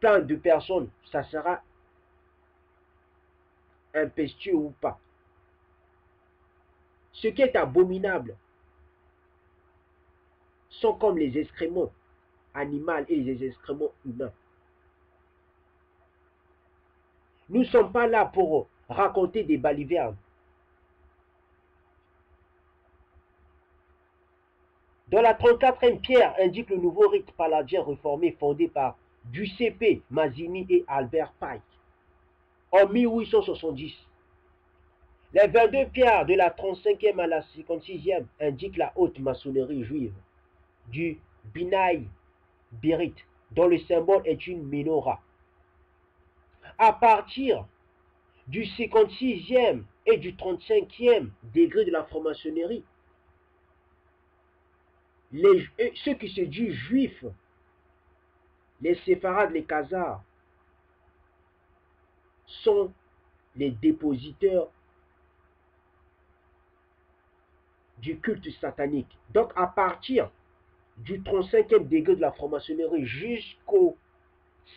plein de personnes, ça sera impétueux ou pas. Ce qui est abominable sont comme les excréments animaux et les excréments humains. Nous ne sommes pas là pour raconter des balivernes. Dans la 34e pierre indique le nouveau rite paladien réformé fondé par Giuseppe Mazzini et Albert Pike en 1870. Les 22 pierres de la 35e à la 56e indiquent la haute maçonnerie juive du Binaï Birit, dont le symbole est une menorah. À partir du 56e et du 35e degré de la franc-maçonnerie, ceux qui se disent juifs, les séfarades, les khazars, sont les dépositeurs du culte satanique. Donc à partir du 35e degré de la franc-maçonnerie jusqu'au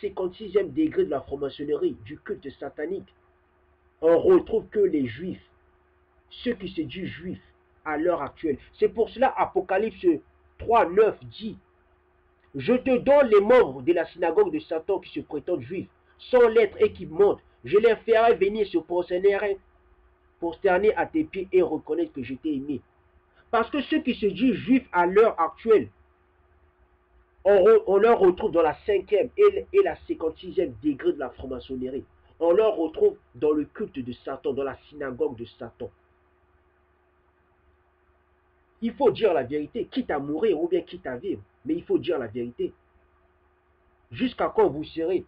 56e degré de la franc-maçonnerie du culte satanique, on retrouve que les juifs, ceux qui se disent juifs à l'heure actuelle. C'est pour cela Apocalypse 3, 9 dit: je te donne les membres de la synagogue de Satan qui se prétendent juifs, sans lettres et qui mentent. Je les ferai venir se prosterner à tes pieds et reconnaître que je t'ai aimé. Parce que ceux qui se disent juifs à l'heure actuelle, on leur retrouve dans la 5e et la 56e degré de la franc-maçonnerie. On leur retrouve dans le culte de Satan, dans la synagogue de Satan. Il faut dire la vérité, quitte à mourir ou bien quitte à vivre. Mais il faut dire la vérité. Jusqu'à quand vous serez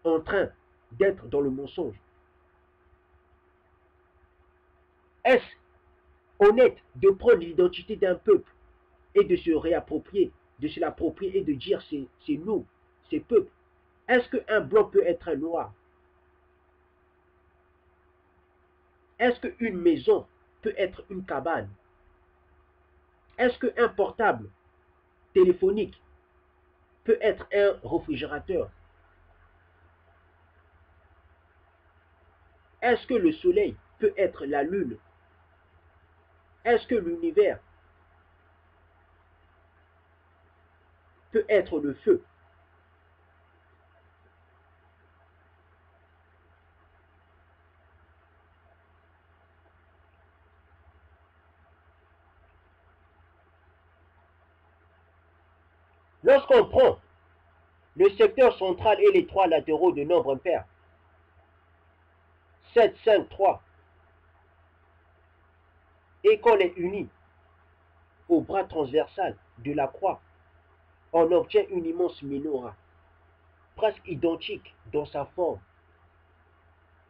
en train d'être dans le mensonge? Est-ce honnête de prendre l'identité d'un peuple et de se réapproprier, de se l'approprier et de dire c'est nous, c'est peuple? Est-ce qu'un blanc peut être un noir? Est-ce qu'une maison peut être une cabane? Est-ce qu'un portable téléphonique peut être un réfrigérateur? Est-ce que le soleil peut être la lune? Est-ce que l'univers peut être le feu? Lorsqu'on prend le secteur central et les trois latéraux de nombre impair, 7, 5, 3, et qu'on les unit au bras transversal de la croix, on obtient une immense menorah, presque identique dans sa forme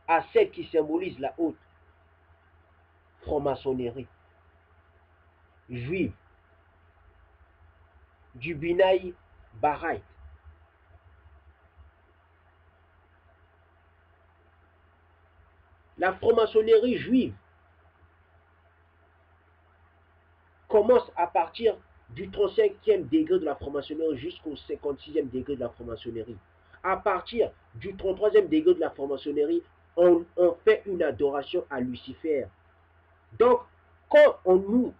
à celle qui symbolise la haute franc-maçonnerie juive du Binaï Baraït. La franc-maçonnerie juive commence à partir du 35e degré de la franc-maçonnerie jusqu'au 56e degré de la franc-maçonnerie. À partir du 33e degré de la franc-maçonnerie, on fait une adoration à Lucifer. Donc, quand on nous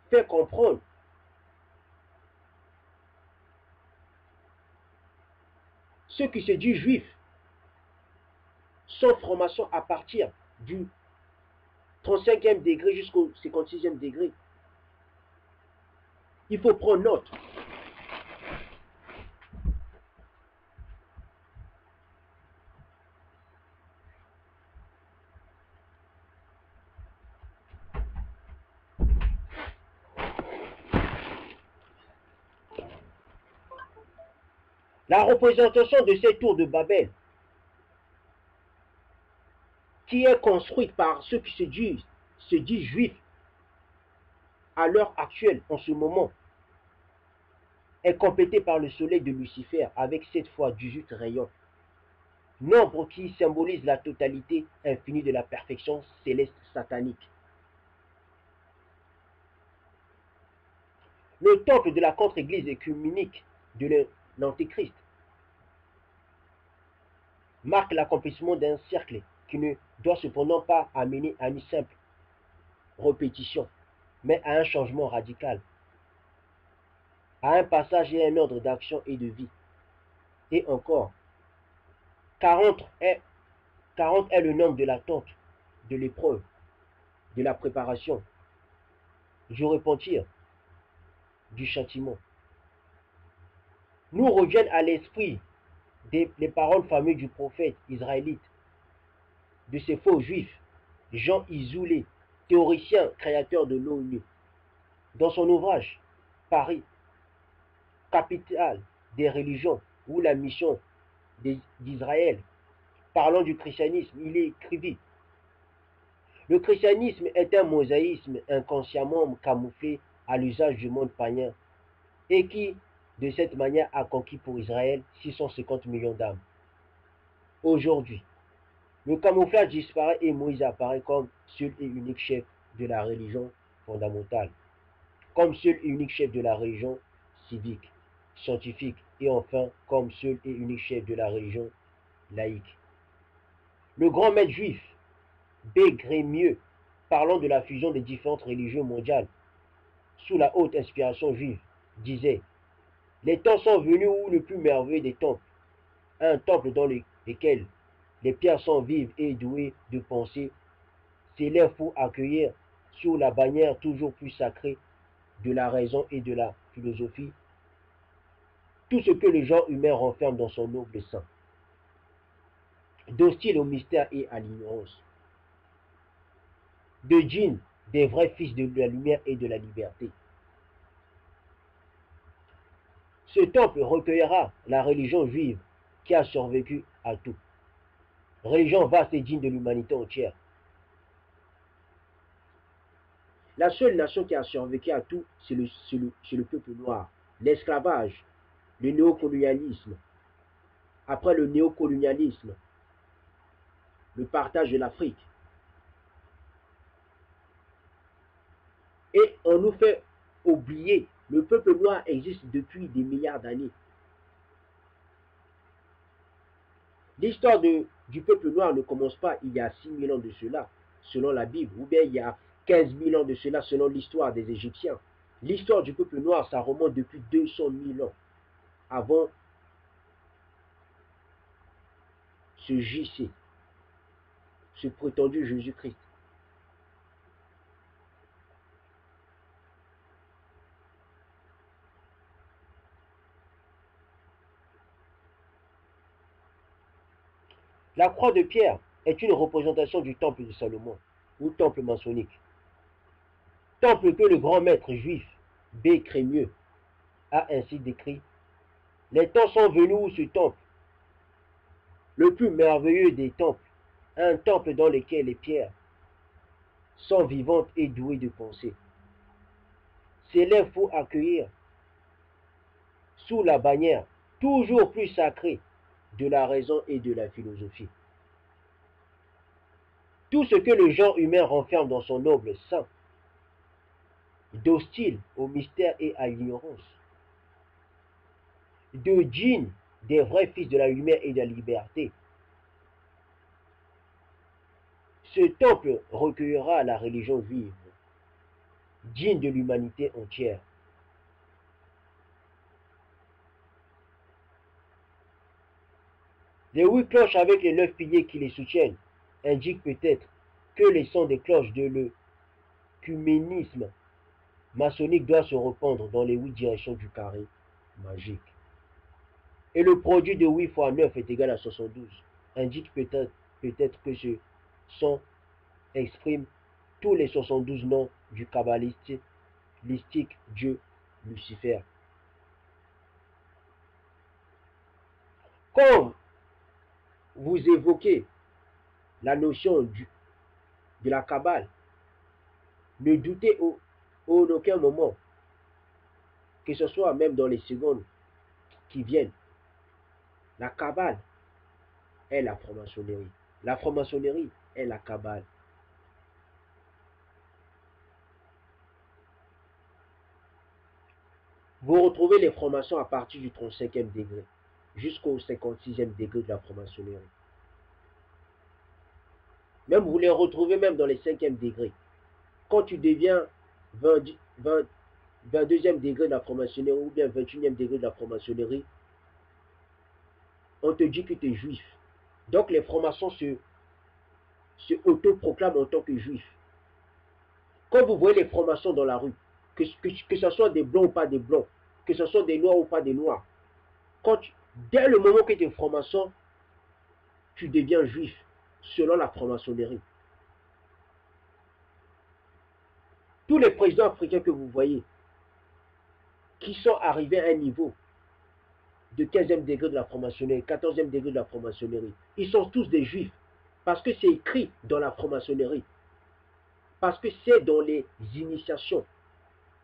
fait comprendre ceux qui se disent juifs sont francs-maçons à partir du 35e degré jusqu'au 56e degré, il faut prendre note. La représentation de cette tour de Babel, qui est construite par ceux qui se disent juifs à l'heure actuelle, en ce moment, est complétée par le soleil de Lucifer avec 7 fois 18 rayons, nombre qui symbolise la totalité infinie de la perfection céleste satanique. Le temple de la contre-église écuménique de l'Antéchrist marque l'accomplissement d'un cercle qui ne doit cependant pas amener à une simple répétition, mais à un changement radical, à un passage et un ordre d'action et de vie. Et encore, 40 est, 40 est le nombre de l'attente, de l'épreuve, de la préparation, du repentir, du châtiment. Nous reviennent à l'esprit les paroles fameuses du prophète israélite, de ces faux juifs, Jean Isoulé, théoricien créateur de l'ONU, dans son ouvrage Paris, capitale des religions, ou la mission d'Israël, parlant du christianisme, il écrivit: le christianisme est un mosaïsme inconsciemment camouflé à l'usage du monde païen et qui, de cette manière, a conquis pour Israël 650 millions d'âmes. Aujourd'hui, le camouflage disparaît et Moïse apparaît comme seul et unique chef de la religion fondamentale, comme seul et unique chef de la religion civique, scientifique et enfin comme seul et unique chef de la religion laïque. Le grand maître juif, B. Grémieux, parlant de la fusion des différentes religions mondiales sous la haute inspiration juive, disait: les temps sont venus où le plus merveilleux des temples, un temple dans lequel les pierres sont vives et douées de pensée, s'élève pour accueillir sous la bannière toujours plus sacrée de la raison et de la philosophie tout ce que le genre humain renferme dans son noble sein, d'hostile au mystère et à l'ignorance, de djinns, des vrais fils de la lumière et de la liberté. Ce temple recueillera la religion juive qui a survécu à tout, religion vaste et digne de l'humanité entière. La seule nation qui a survécu à tout, c'est le peuple noir. L'esclavage, le néocolonialisme. Après le néocolonialisme, le partage de l'Afrique. Et on nous fait oublier, le peuple noir existe depuis des milliards d'années. L'histoire du peuple noir ne commence pas il y a 6000 ans de cela, selon la Bible, ou bien il y a 15 000 ans de cela, selon l'histoire des Égyptiens. L'histoire du peuple noir, ça remonte depuis 200 000 ans, avant ce JC, ce prétendu Jésus-Christ. La croix de pierre est une représentation du temple de Salomon, ou temple maçonnique. Temple que le grand maître juif B. Crémieux a ainsi décrit: les temps sont venus où ce temple, le plus merveilleux des temples, un temple dans lequel les pierres sont vivantes et douées de pensée, s'élève pour accueillir sous la bannière toujours plus sacrée de la raison et de la philosophie tout ce que le genre humain renferme dans son noble sein, d'hostile au mystère et à l'ignorance, de djinns, des vrais fils de la lumière et de la liberté. Ce temple recueillera la religion juive, digne de l'humanité entière. Les 8 cloches avec les 9 piliers qui les soutiennent indiquent peut-être que les sons des cloches de l'œcuménisme maçonnique doivent se répandre dans les 8 directions du carré magique. Et le produit de 8 fois 9 est égal à 72, indique peut-être que ce son exprime tous les 72 noms du kabbalistique Dieu Lucifer. Quand vous évoquez la notion de la Kabbale, ne doutez en aucun moment, que ce soit même dans les secondes qui viennent, la Kabbale est la franc-maçonnerie. La franc-maçonnerie est la Kabbale. Vous retrouvez les francs-maçons à partir du 35e degré jusqu'au 56e degré de la franc-maçonnerie. Même vous les retrouvez même dans les 5e degrés. Quand tu deviens 22e degré de la franc-maçonnerie ou bien 21e degré de la franc-maçonnerie, on te dit que tu es juif. Donc les francs-maçons se autoproclament en tant que juifs. Quand vous voyez les francs-maçons dans la rue, que ce soit des blancs ou pas des blancs, que ce soit des noirs ou pas des noirs, dès le moment que tu es franc-maçon, tu deviens juif selon la franc-maçonnerie. Tous les présidents africains que vous voyez, qui sont arrivés à un niveau de 15e degré de la franc-maçonnerie, 14e degré de la franc-maçonnerie, ils sont tous des juifs, parce que c'est écrit dans la franc-maçonnerie, parce que c'est dans les initiations.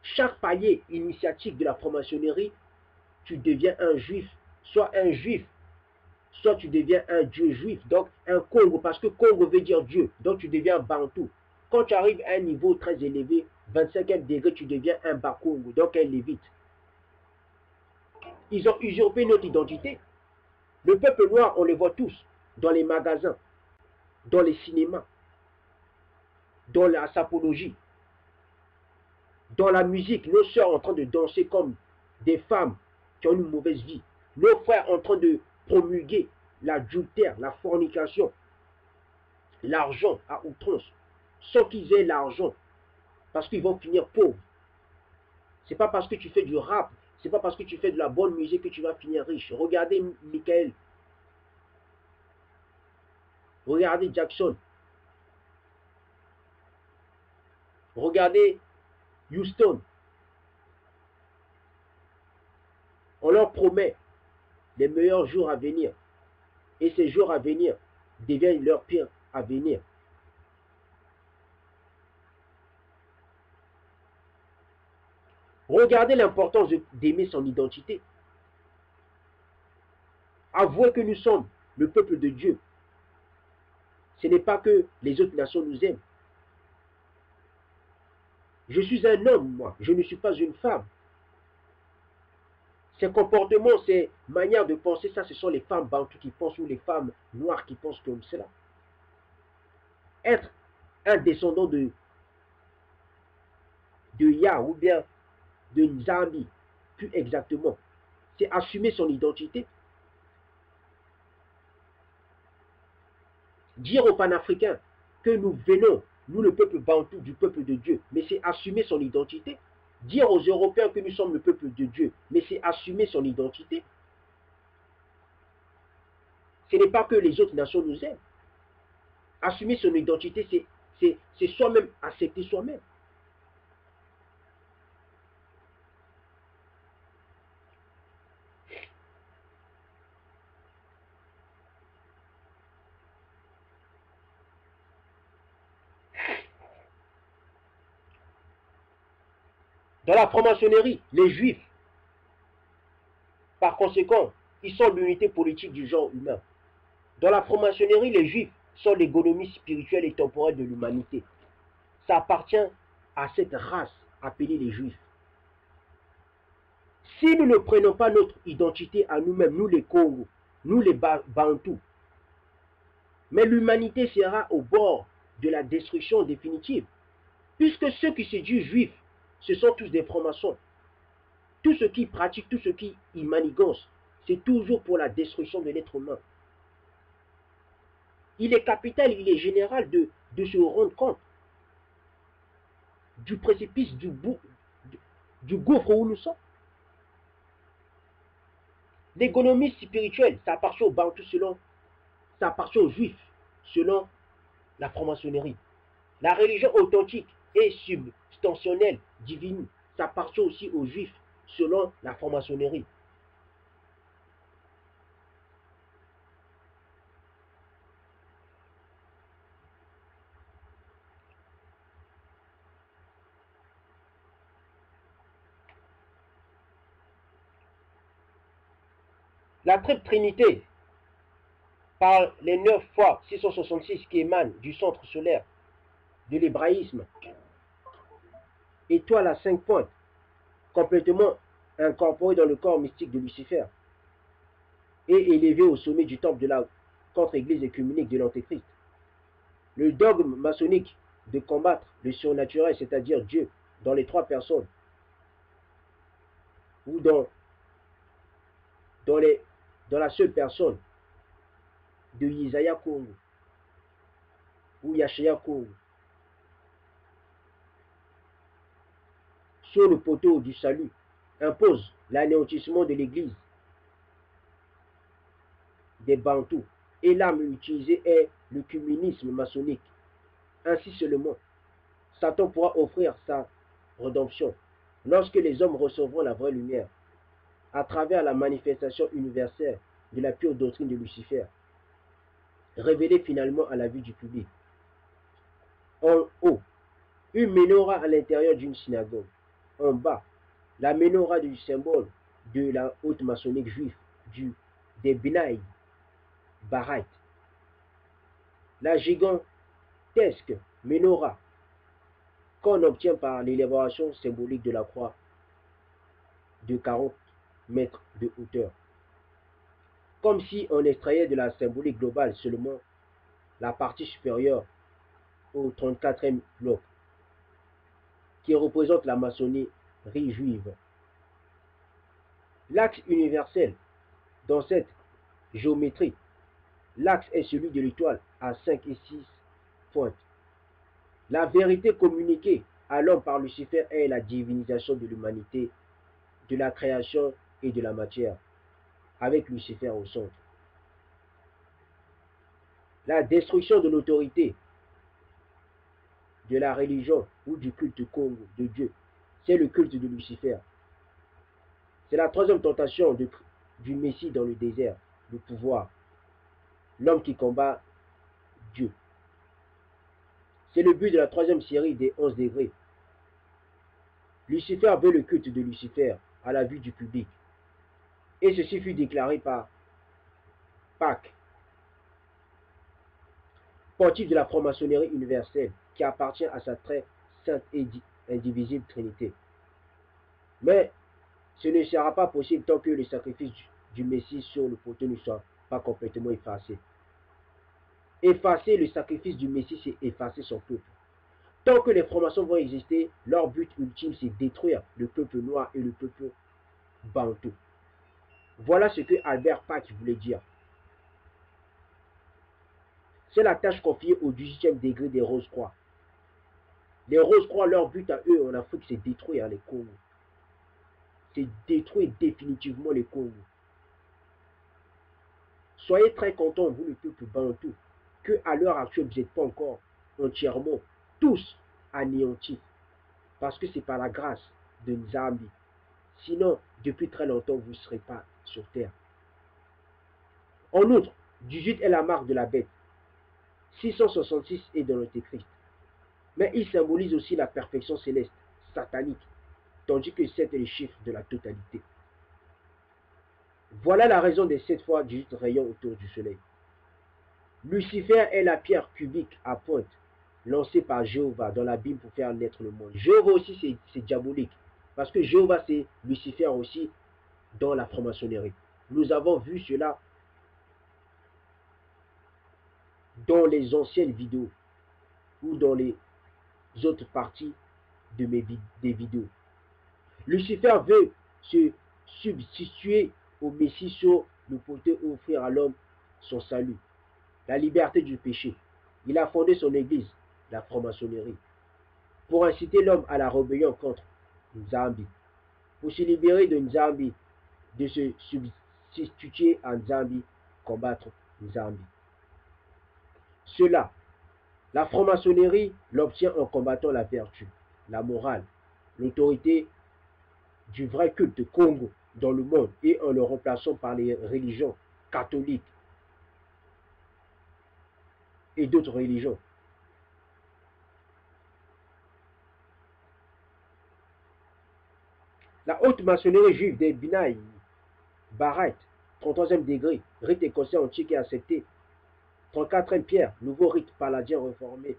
Chaque palier initiatique de la franc-maçonnerie, tu deviens un juif, soit tu deviens un dieu juif, donc un Congo, parce que Congo veut dire Dieu, donc tu deviens Bantou. Quand tu arrives à un niveau très élevé, 25e degré, tu deviens un Bakongo, donc un Lévite. Ils ont usurpé notre identité. Le peuple noir, on les voit tous, dans les magasins, dans les cinémas, dans la sapologie, dans la musique, nos sœurs en train de danser comme des femmes qui ont une mauvaise vie, nos frères en train de promulguer l'adultère, la fornication, l'argent à outrance, sans qu'ils aient l'argent, parce qu'ils vont finir pauvres. C'est pas parce que tu fais du rap, c'est pas parce que tu fais de la bonne musique que tu vas finir riche. Regardez Michael, regardez Jackson, regardez Houston. On leur promet les meilleurs jours à venir. Et ces jours à venir deviennent leur pire à venir. Regardez l'importance d'aimer son identité. Avouez que nous sommes le peuple de Dieu. Ce n'est pas que les autres nations nous aiment. Je suis un homme, moi. Je ne suis pas une femme. Ces comportements, ces manières de penser, ça, ce sont les femmes bantoues qui pensent ou les femmes noires qui pensent comme cela. Être un descendant de Yah ou bien de Nzambi, plus exactement, c'est assumer son identité. Dire aux panafricains que nous venons, nous le peuple bantou, du peuple de Dieu, mais c'est assumer son identité. Dire aux Européens que nous sommes le peuple de Dieu, mais c'est assumer son identité. Ce n'est pas que les autres nations nous aiment. Assumer son identité, c'est soi-même, accepter soi-même. Dans la franc-maçonnerie, les juifs, par conséquent, ils sont l'unité politique du genre humain. Dans la franc-maçonnerie, les juifs sont l'économie spirituelle et temporelle de l'humanité. Ça appartient à cette race appelée les juifs. Si nous ne prenons pas notre identité à nous-mêmes, nous les Congos, nous les Bantous, mais l'humanité sera au bord de la destruction définitive. Puisque ceux qui se disent juifs, ce sont tous des francs-maçons. Tout ce qui pratique, tout ce qui y manigance, c'est toujours pour la destruction de l'être humain. Il est capital, il est général de se rendre compte du précipice, du gouffre où nous sommes. L'économie spirituelle, ça appartient aux Bantous ça appartient aux Juifs selon la franc-maçonnerie. La religion authentique et substantielle, divine, ça appartient aussi aux Juifs selon la franc-maçonnerie. La triple trinité, par les 9 fois 666 qui émanent du centre solaire de l'hébraïsme, étoile à 5 pointes, complètement incorporée dans le corps mystique de Lucifer, et élevée au sommet du temple de la contre-église écuménique de l'Antéchrist. Le dogme maçonnique de combattre le surnaturel, c'est-à-dire Dieu, dans les trois personnes, ou dans, dans la seule personne de Isaiah Kongo, ou Yashaya Kongo, sur le poteau du salut, impose l'anéantissement de l'Église des Bantous, et l'arme utilisée est le communisme maçonnique. Ainsi seulement, Satan pourra offrir sa rédemption lorsque les hommes recevront la vraie lumière, à travers la manifestation universelle de la pure doctrine de Lucifer, révélée finalement à la vue du public. En haut, une menorah à l'intérieur d'une synagogue. En bas, la menorah du symbole de la haute maçonnique juive, des Bnei Baraith. La gigantesque menorah qu'on obtient par l'élévation symbolique de la croix de 40 mètres de hauteur. Comme si on extrayait de la symbolique globale seulement la partie supérieure au 34e bloc, qui représente la maçonnerie juive. L'axe universel dans cette géométrie, l'axe est celui de l'étoile à 5 et 6 pointes. La vérité communiquée à l'homme par Lucifer est la divinisation de l'humanité, de la création et de la matière, avec Lucifer au centre. La destruction de l'autorité, de la religion ou du culte Congo de Dieu, c'est le culte de Lucifer. C'est la troisième tentation du Messie dans le désert, le pouvoir, l'homme qui combat Dieu. C'est le but de la troisième série des 11 degrés. Lucifer veut le culte de Lucifer à la vue du public. Et ceci fut déclaré par Pâques, pontife de la franc-maçonnerie universelle, qui appartient à sa très sainte et indivisible Trinité. Mais ce ne sera pas possible tant que le sacrifice du Messie sur le poteau ne soit pas complètement effacé. Effacer le sacrifice du Messie, c'est effacer son peuple. Tant que les francs-maçons vont exister, leur but ultime, c'est détruire le peuple noir et le peuple bantou. Voilà ce que Albert Pâques voulait dire. C'est la tâche confiée au 18e degré des Rose-Croix. Les Rose-Croix, leur but à eux en Afrique, c'est détruire les Congos. C'est détruire définitivement les Congos. Soyez très contents, vous le peuple bantou, qu'à l'heure actuelle, vous n'êtes pas encore entièrement tous anéantis. Parce que c'est par la grâce de Nzambi. Sinon, depuis très longtemps, vous ne serez pas sur terre. En outre, 18 est la marque de la bête. 666 est dans l'Antéchrist. Mais il symbolise aussi la perfection céleste, satanique, tandis que 7 est le chiffre de la totalité. Voilà la raison des 7 fois 18 rayons autour du soleil. Lucifer est la pierre cubique à pointe, lancée par Jéhovah dans la Bible pour faire naître le monde. Jéhovah aussi, c'est diabolique, parce que Jéhovah, c'est Lucifer aussi dans la franc-maçonnerie. Nous avons vu cela dans les anciennes vidéos ou dans les autres parties de des vidéos. Lucifer veut se substituer au Messie sur le poteau et offrir à l'homme son salut, la liberté du péché. Il a fondé son église, la franc-maçonnerie, pour inciter l'homme à la rébellion contre Nzambi, pour se libérer de Nzambi, de se substituer à Nzambi, combattre Nzambi. Cela, la franc-maçonnerie l'obtient en combattant la vertu, la morale, l'autorité du vrai culte Congo dans le monde et en le remplaçant par les religions catholiques et d'autres religions. La haute maçonnerie juive des Bnei Baraith, 33e degré, rite écossais antique et accepté, 34e pierre, nouveau rite paladien réformé,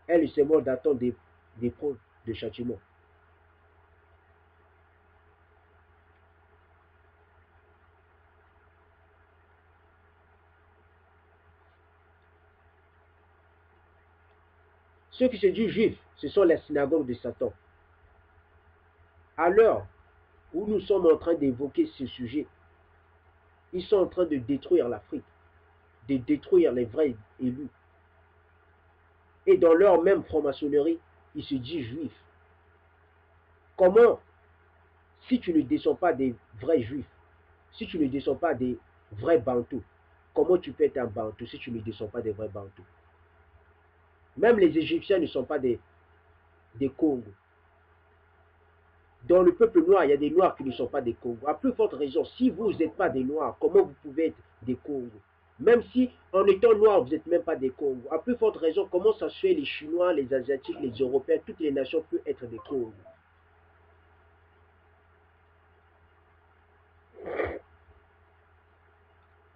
est le symbole d'attente des preuves de châtiment. Ceux qui se disent juifs, ce sont les synagogues de Satan. À l'heure où nous sommes en train d'évoquer ce sujet, ils sont en train de détruire l'Afrique, de détruire les vrais élus. Et dans leur même franc-maçonnerie, ils se disent juifs. Comment, si tu ne descends pas des vrais juifs, si tu ne descends pas des vrais bantous, comment tu peux être un bantou si tu ne descends pas des vrais bantous? Même les Égyptiens ne sont pas des Congos. Dans le peuple noir, il y a des noirs qui ne sont pas des Congos. À plus forte raison, si vous n'êtes pas des noirs, comment vous pouvez être des Congos? Même si en étant noir, vous n'êtes même pas des Congos. À plus forte raison, comment ça se fait les Chinois, les Asiatiques, les Européens, toutes les nations peuvent être des Congos?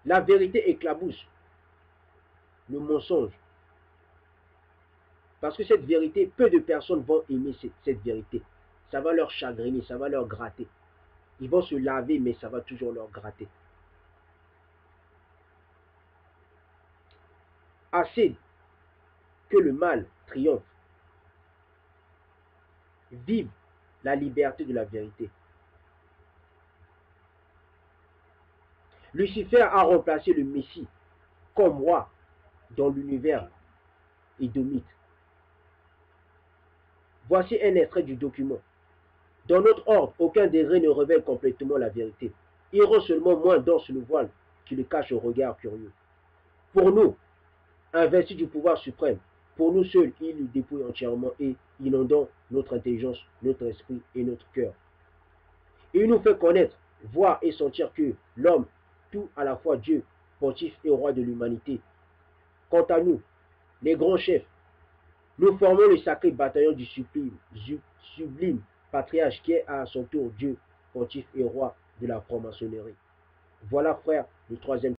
La vérité éclabousse le mensonge. Parce que cette vérité, peu de personnes vont aimer cette vérité. Ça va leur chagriner, ça va leur gratter. Ils vont se laver, mais ça va toujours leur gratter. Assez que le mal triomphe. Vive la liberté de la vérité. Lucifer a remplacé le Messie comme roi dans l'univers édomite. Voici un extrait du document. Dans notre ordre, aucun degré ne révèle complètement la vérité. Il rend seulement moins dense le voile qui le cache au regard curieux. Pour nous, investi du pouvoir suprême, pour nous seuls, il le dépouille entièrement et inondant notre intelligence, notre esprit et notre cœur. Il nous fait connaître, voir et sentir que l'homme, tout à la fois Dieu, pontife et roi de l'humanité. Quant à nous, les grands chefs, nous formons le sacré bataillon du sublime patriarche qui est à son tour Dieu, pontife et roi de la franc-maçonnerie. Voilà, frère, le troisième